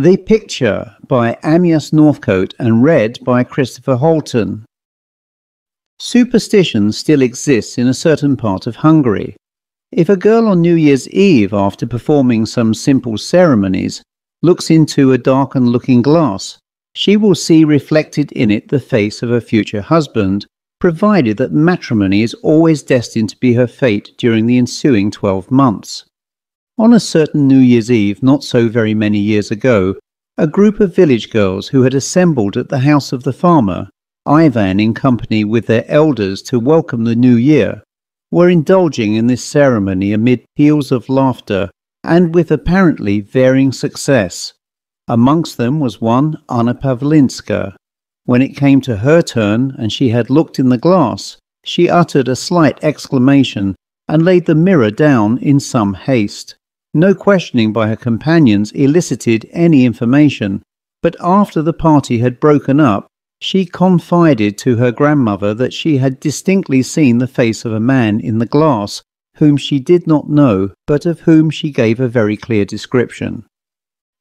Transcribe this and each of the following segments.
The Picture by Amyas Northcote and read by Chris Halton. Superstition still exists in a certain part of Hungary. If a girl on New Year's Eve, after performing some simple ceremonies, looks into a darkened looking glass, she will see reflected in it the face of her future husband, provided that matrimony is always destined to be her fate during the ensuing 12 months. On a certain New Year's Eve not so very many years ago, a group of village girls who had assembled at the house of the farmer, Ivan in company with their elders to welcome the new year, were indulging in this ceremony amid peals of laughter and with apparently varying success. Amongst them was one Anna Pavlinska. When it came to her turn and she had looked in the glass, she uttered a slight exclamation and laid the mirror down in some haste. No questioning by her companions elicited any information, but after the party had broken up, she confided to her grandmother that she had distinctly seen the face of a man in the glass, whom she did not know, but of whom she gave a very clear description.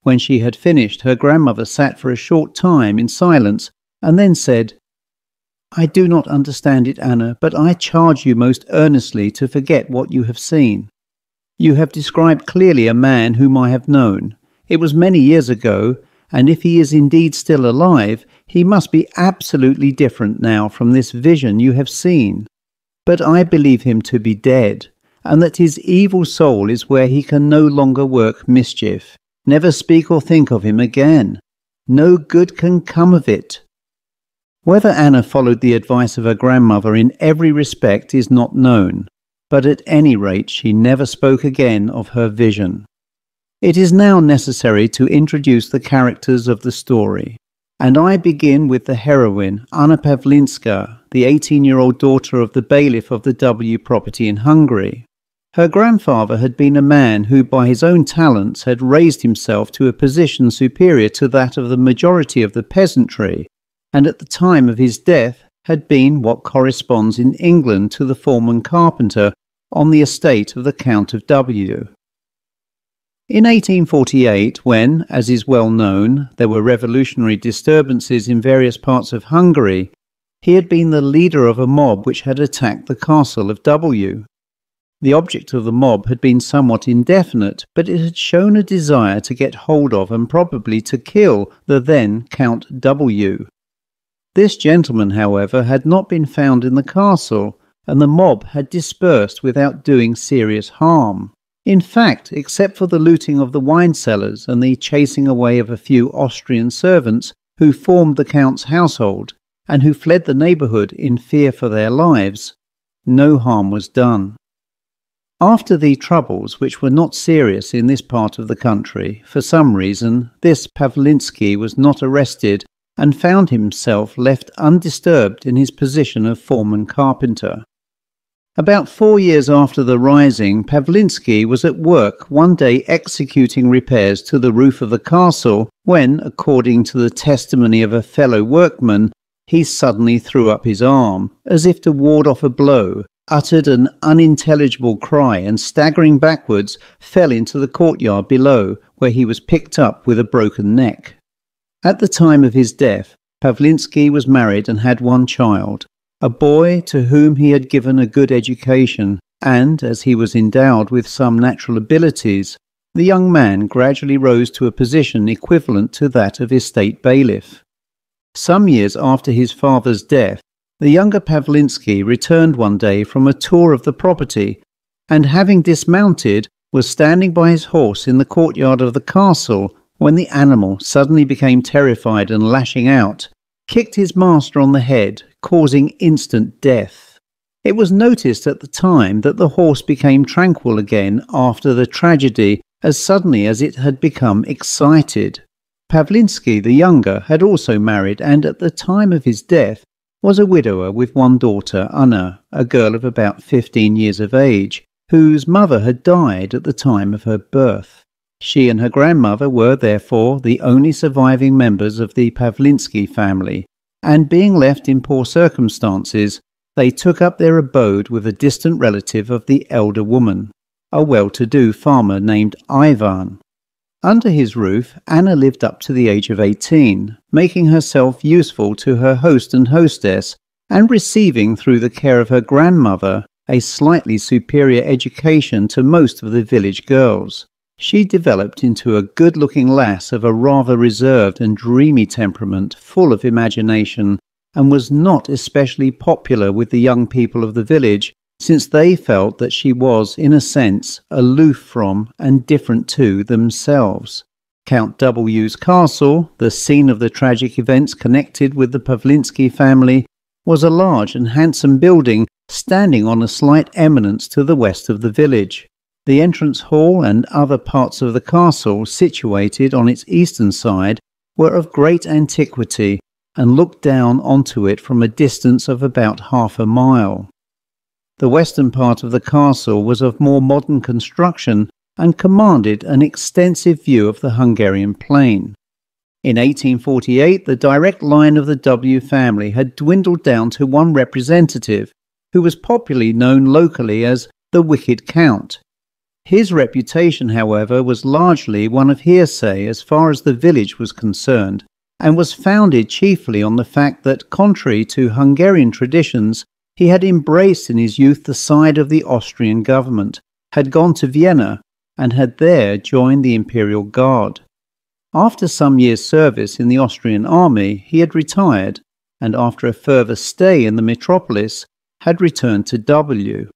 When she had finished, her grandmother sat for a short time in silence, and then said, "I do not understand it, Anna, but I charge you most earnestly to forget what you have seen. You have described clearly a man whom I have known. It was many years ago, and if he is indeed still alive, he must be absolutely different now from this vision you have seen. But I believe him to be dead, and that his evil soul is where he can no longer work mischief. Never speak or think of him again. No good can come of it." Whether Anna followed the advice of her grandmother in every respect is not known, but at any rate she never spoke again of her vision. It is now necessary to introduce the characters of the story, and I begin with the heroine, Anna Pavlinska, the 18-year-old daughter of the bailiff of the W property in Hungary. Her grandfather had been a man who by his own talents had raised himself to a position superior to that of the majority of the peasantry, and at the time of his death had been what corresponds in England to the foreman carpenter on the estate of the Count of W. In 1848, when, as is well known, there were revolutionary disturbances in various parts of Hungary, he had been the leader of a mob which had attacked the castle of W. The object of the mob had been somewhat indefinite, but it had shown a desire to get hold of and probably to kill the then Count W. This gentleman, however, had not been found in the castle, and the mob had dispersed without doing serious harm. In fact, except for the looting of the wine cellars and the chasing away of a few Austrian servants who formed the Count's household, and who fled the neighbourhood in fear for their lives, no harm was done. After the troubles, which were not serious in this part of the country, for some reason, this Pavlinsky was not arrested and found himself left undisturbed in his position of foreman carpenter. About 4 years after the rising, Pavlinsky was at work one day executing repairs to the roof of the castle when, according to the testimony of a fellow workman, he suddenly threw up his arm, as if to ward off a blow, uttered an unintelligible cry and staggering backwards fell into the courtyard below, where he was picked up with a broken neck. At the time of his death, Pavlinsky was married and had one child, a boy to whom he had given a good education, and, as he was endowed with some natural abilities, the young man gradually rose to a position equivalent to that of estate bailiff. Some years after his father's death, the younger Pavlinsky returned one day from a tour of the property, and having dismounted, was standing by his horse in the courtyard of the castle when the animal suddenly became terrified and lashing out, kicked his master on the head, causing instant death. It was noticed at the time that the horse became tranquil again after the tragedy as suddenly as it had become excited. Pavlinsky the younger had also married and at the time of his death was a widower with one daughter, Anna, a girl of about 15 years of age, whose mother had died at the time of her birth. She and her grandmother were, therefore, the only surviving members of the Pavlinsky family, and being left in poor circumstances, they took up their abode with a distant relative of the elder woman, a well-to-do farmer named Ivan. Under his roof, Anna lived up to the age of 18, making herself useful to her host and hostess, and receiving through the care of her grandmother a slightly superior education to most of the village girls. She developed into a good-looking lass of a rather reserved and dreamy temperament, full of imagination, and was not especially popular with the young people of the village, since they felt that she was, in a sense, aloof from and different to themselves. Count W's castle, the scene of the tragic events connected with the Pawlinski family, was a large and handsome building standing on a slight eminence to the west of the village. The entrance hall and other parts of the castle situated on its eastern side were of great antiquity and looked down onto it from a distance of about half a mile. The western part of the castle was of more modern construction and commanded an extensive view of the Hungarian plain. In 1848, the direct line of the W family had dwindled down to one representative, who was popularly known locally as the Wicked Count. His reputation, however, was largely one of hearsay as far as the village was concerned, and was founded chiefly on the fact that, contrary to Hungarian traditions, he had embraced in his youth the side of the Austrian government, had gone to Vienna, and had there joined the Imperial Guard. After some years' service in the Austrian army, he had retired, and after a further stay in the metropolis, had returned to W,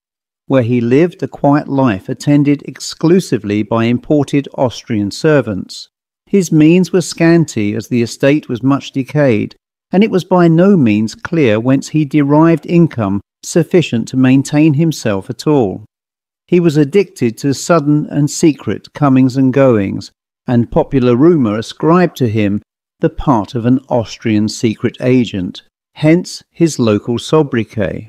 where he lived a quiet life attended exclusively by imported Austrian servants. His means were scanty, as the estate was much decayed, and it was by no means clear whence he derived income sufficient to maintain himself at all. He was addicted to sudden and secret comings and goings, and popular rumour ascribed to him the part of an Austrian secret agent, hence his local sobriquet.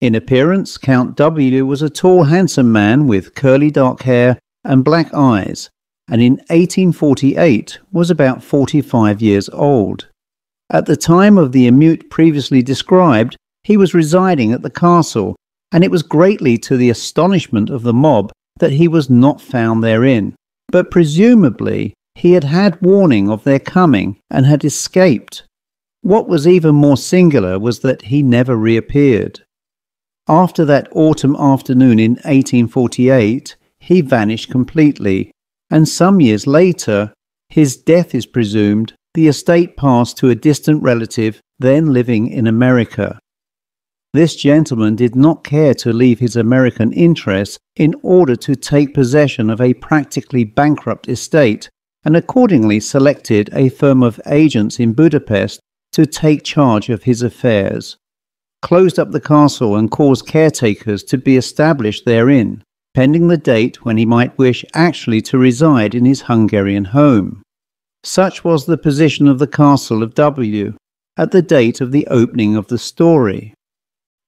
In appearance, Count W was a tall, handsome man with curly dark hair and black eyes, and in 1848 was about 45 years old. At the time of the emeute previously described, he was residing at the castle, and it was greatly to the astonishment of the mob that he was not found therein, but presumably he had had warning of their coming and had escaped. What was even more singular was that he never reappeared. After that autumn afternoon in 1848, he vanished completely, and some years later, his death is presumed, the estate passed to a distant relative then living in America. This gentleman did not care to leave his American interests in order to take possession of a practically bankrupt estate, and accordingly selected a firm of agents in Budapest to take charge of his affairs, closed up the castle and caused caretakers to be established therein, pending the date when he might wish actually to reside in his Hungarian home. Such was the position of the castle of W at the date of the opening of the story.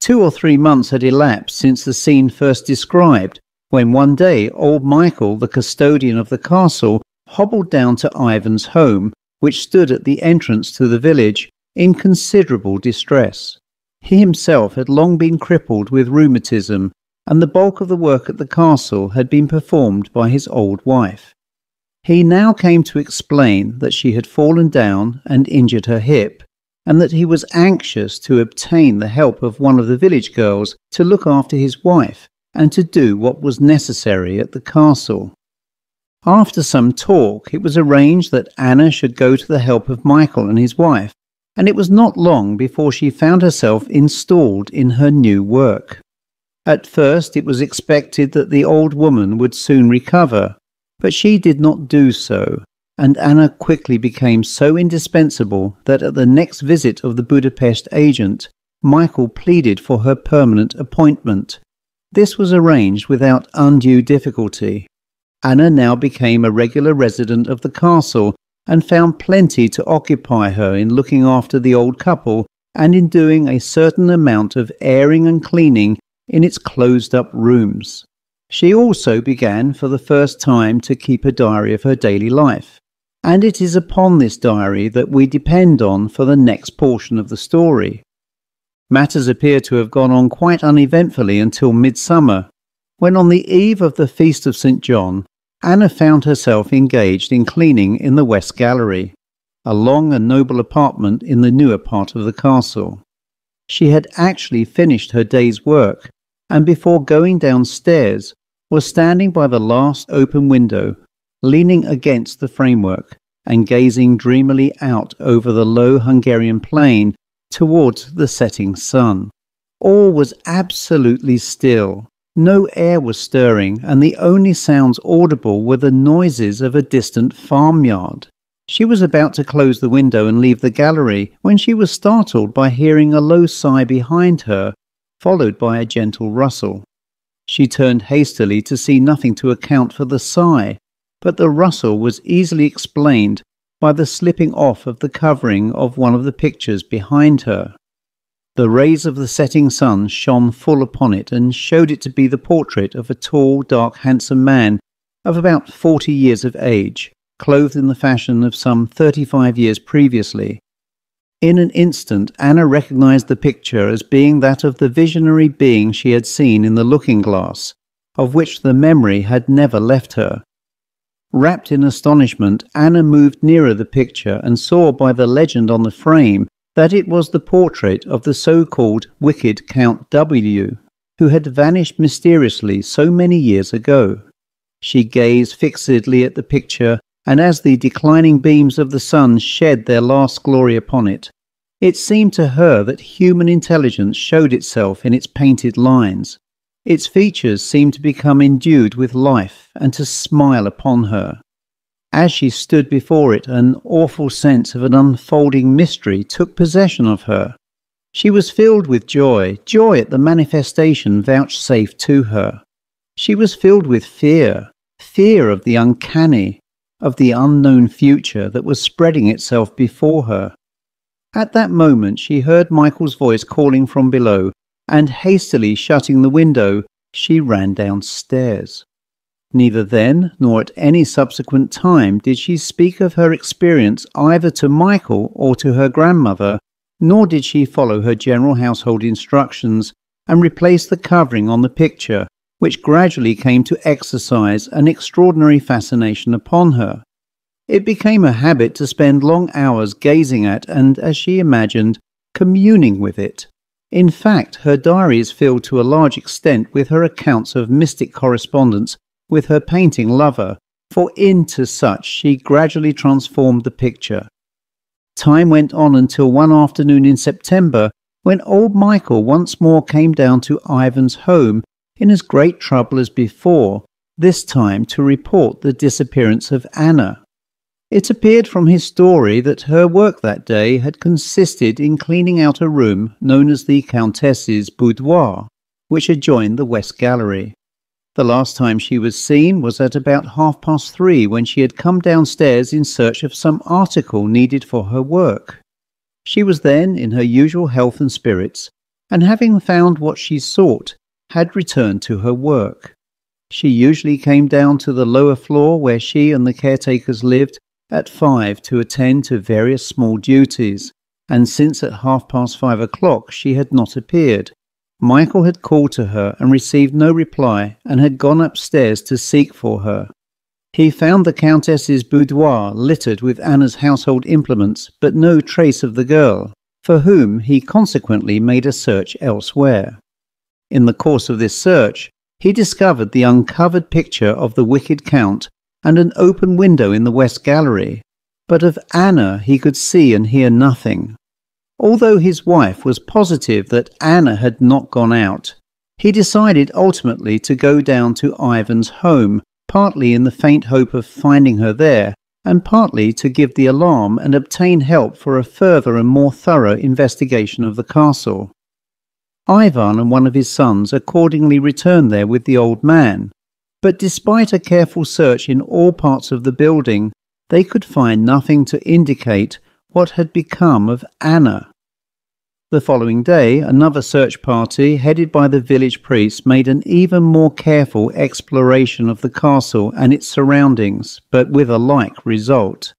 2 or 3 months had elapsed since the scene first described, when one day old Michael, the custodian of the castle, hobbled down to Ivan's home, which stood at the entrance to the village, in considerable distress. He himself had long been crippled with rheumatism, and the bulk of the work at the castle had been performed by his old wife. He now came to explain that she had fallen down and injured her hip, and that he was anxious to obtain the help of one of the village girls to look after his wife and to do what was necessary at the castle. After some talk, it was arranged that Anna should go to the help of Michael and his wife, and it was not long before she found herself installed in her new work. At first it was expected that the old woman would soon recover, but she did not do so, and Anna quickly became so indispensable that at the next visit of the Budapest agent, Michael pleaded for her permanent appointment. This was arranged without undue difficulty. Anna now became a regular resident of the castle and found plenty to occupy her in looking after the old couple and in doing a certain amount of airing and cleaning in its closed-up rooms. She also began for the first time to keep a diary of her daily life, and it is upon this diary that we depend on for the next portion of the story. Matters appear to have gone on quite uneventfully until midsummer, when on the eve of the feast of St. John, Anna found herself engaged in cleaning in the West Gallery, a long and noble apartment in the newer part of the castle. She had actually finished her day's work, and before going downstairs, was standing by the last open window, leaning against the framework and gazing dreamily out over the low Hungarian plain towards the setting sun. All was absolutely still. No air was stirring, and the only sounds audible were the noises of a distant farmyard. She was about to close the window and leave the gallery when she was startled by hearing a low sigh behind her, followed by a gentle rustle. She turned hastily to see nothing to account for the sigh, but the rustle was easily explained by the slipping off of the covering of one of the pictures behind her. The rays of the setting sun shone full upon it and showed it to be the portrait of a tall, dark, handsome man of about 40 years of age, clothed in the fashion of some 35 years previously. In an instant, Anna recognized the picture as being that of the visionary being she had seen in the looking-glass, of which the memory had never left her. Wrapped in astonishment, Anna moved nearer the picture and saw by the legend on the frame that it was the portrait of the so-called wicked Count W, who had vanished mysteriously so many years ago. She gazed fixedly at the picture, and as the declining beams of the sun shed their last glory upon it, it seemed to her that human intelligence showed itself in its painted lines. Its features seemed to become endued with life and to smile upon her. As she stood before it, an awful sense of an unfolding mystery took possession of her. She was filled with joy at the manifestation vouchsafed to her. She was filled with fear of the uncanny, of the unknown future that was spreading itself before her. At that moment she heard Michael's voice calling from below, and hastily shutting the window, she ran downstairs. Neither then nor at any subsequent time did she speak of her experience either to Michael or to her grandmother, nor did she follow her general household instructions and replace the covering on the picture, which gradually came to exercise an extraordinary fascination upon her. It became a habit to spend long hours gazing at and, as she imagined, communing with it. In fact, her diary is filled to a large extent with her accounts of mystic correspondence with her painting lover, for into such she gradually transformed the picture. Time went on until one afternoon in September, when old Michael once more came down to Ivan's home in as great trouble as before, this time to report the disappearance of Anna. It appeared from his story that her work that day had consisted in cleaning out a room known as the Countess's boudoir, which adjoined the West Gallery. The last time she was seen was at about 3:30, when she had come downstairs in search of some article needed for her work. She was then in her usual health and spirits, and having found what she sought, had returned to her work. She usually came down to the lower floor where she and the caretakers lived at 5 to attend to various small duties, and since at 5:30 she had not appeared. Michael had called to her and received no reply, and had gone upstairs to seek for her. He found the Countess's boudoir littered with Anna's household implements, but no trace of the girl, for whom he consequently made a search elsewhere. In the course of this search, he discovered the uncovered picture of the wicked Count and an open window in the West Gallery, but of Anna he could see and hear nothing. Although his wife was positive that Anna had not gone out, he decided ultimately to go down to Ivan's home, partly in the faint hope of finding her there, and partly to give the alarm and obtain help for a further and more thorough investigation of the castle. Ivan and one of his sons accordingly returned there with the old man, but despite a careful search in all parts of the building, they could find nothing to indicate what had become of Anna. The following day, another search party, headed by the village priest, made an even more careful exploration of the castle and its surroundings, but with a like result.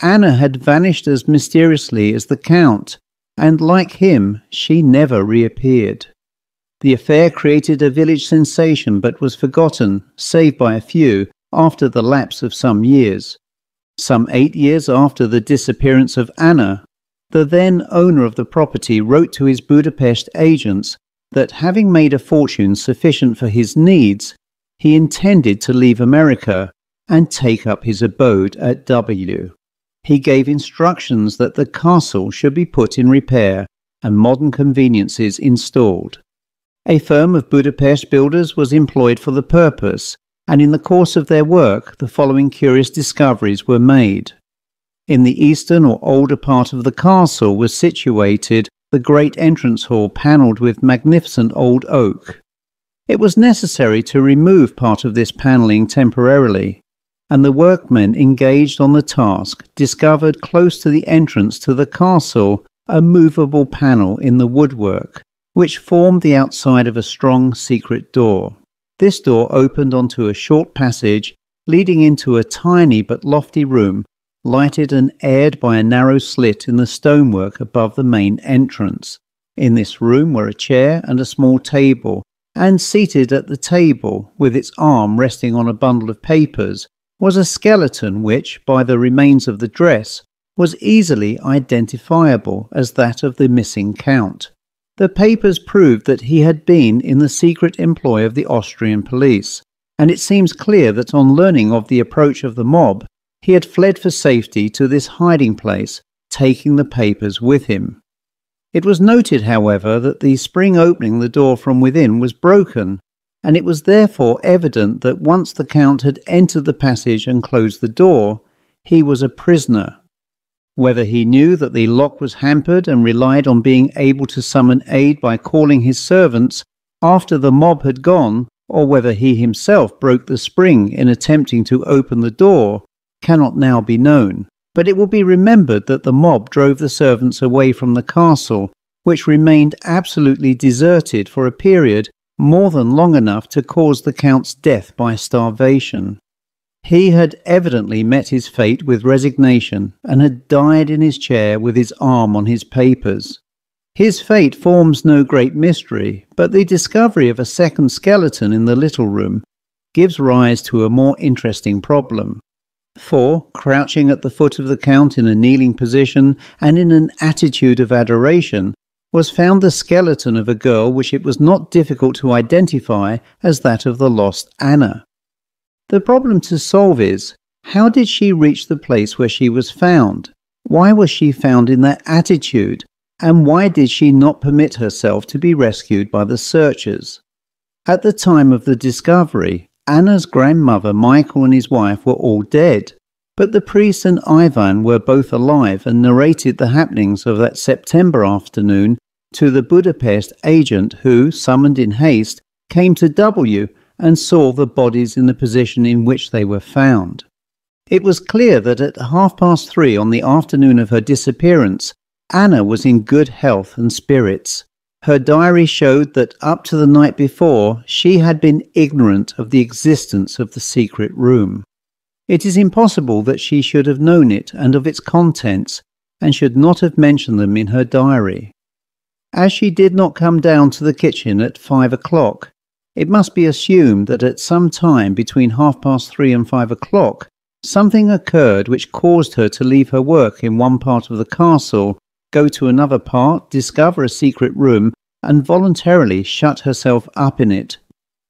Anna had vanished as mysteriously as the Count, and like him, she never reappeared. The affair created a village sensation, but was forgotten, save by a few, after the lapse of some years. Some 8 years after the disappearance of Anna, the then owner of the property wrote to his Budapest agents that having made a fortune sufficient for his needs, he intended to leave America and take up his abode at W. He gave instructions that the castle should be put in repair and modern conveniences installed. A firm of Budapest builders was employed for the purpose, and in the course of their work the following curious discoveries were made. In the eastern or older part of the castle was situated the great entrance hall panelled with magnificent old oak. It was necessary to remove part of this panelling temporarily, and the workmen engaged on the task discovered close to the entrance to the castle a movable panel in the woodwork, which formed the outside of a strong secret door. This door opened onto a short passage leading into a tiny but lofty room, lighted and aired by a narrow slit in the stonework above the main entrance. In this room were a chair and a small table, and seated at the table, with its arm resting on a bundle of papers, was a skeleton which, by the remains of the dress, was easily identifiable as that of the missing count. The papers proved that he had been in the secret employ of the Austrian police, and it seems clear that on learning of the approach of the mob, he had fled for safety to this hiding place, taking the papers with him. It was noted, however, that the spring opening the door from within was broken, and it was therefore evident that once the Count had entered the passage and closed the door, he was a prisoner. Whether he knew that the lock was hampered and relied on being able to summon aid by calling his servants after the mob had gone, or whether he himself broke the spring in attempting to open the door, cannot now be known. But it will be remembered that the mob drove the servants away from the castle, which remained absolutely deserted for a period more than long enough to cause the Count's death by starvation. He had evidently met his fate with resignation and had died in his chair with his arm on his papers. His fate forms no great mystery, but the discovery of a second skeleton in the little room gives rise to a more interesting problem. For, crouching at the foot of the Count in a kneeling position and in an attitude of adoration, was found the skeleton of a girl which it was not difficult to identify as that of the lost Anna. The problem to solve is, how did she reach the place where she was found? Why was she found in that attitude? And why did she not permit herself to be rescued by the searchers? At the time of the discovery, Anna's grandmother Michael and his wife were all dead, but the priest and Ivan were both alive and narrated the happenings of that September afternoon to the Budapest agent who, summoned in haste, came to W and saw the bodies in the position in which they were found. It was clear that at 3:30 on the afternoon of her disappearance, Anna was in good health and spirits. Her diary showed that up to the night before, she had been ignorant of the existence of the secret room. It is impossible that she should have known it and of its contents, and should not have mentioned them in her diary. As she did not come down to the kitchen at 5 o'clock, it must be assumed that at some time between 3:30 and 5 o'clock, something occurred which caused her to leave her work in one part of the castle, go to another part, discover a secret room, and voluntarily shut herself up in it.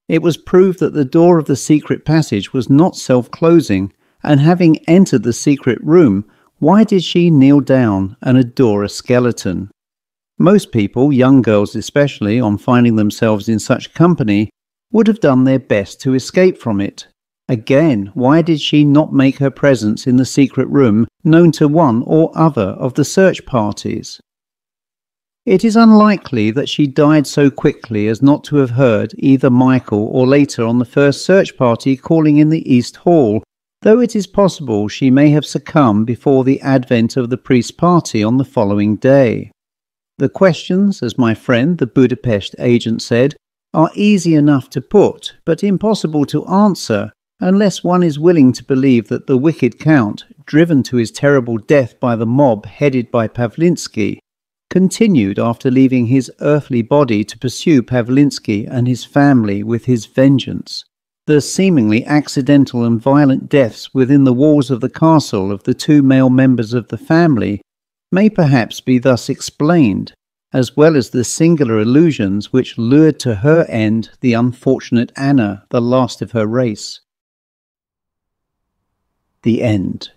It was proved that the door of the secret passage was not self-closing, and having entered the secret room, why did she kneel down and adore a skeleton? Most people, young girls especially, on finding themselves in such company, would have done their best to escape from it. Again, why did she not make her presence in the secret room known to one or other of the search parties? It is unlikely that she died so quickly as not to have heard either Michael or later on the first search party calling in the East Hall, though it is possible she may have succumbed before the advent of the priest's party on the following day. The questions, as my friend the Budapest agent said, are easy enough to put, but impossible to answer, unless one is willing to believe that the wicked Count, driven to his terrible death by the mob headed by Pawlinski, continued after leaving his earthly body to pursue Pawlinski and his family with his vengeance. The seemingly accidental and violent deaths within the walls of the castle of the two male members of the family may perhaps be thus explained, as well as the singular illusions which lured to her end the unfortunate Anna, the last of her race. The end.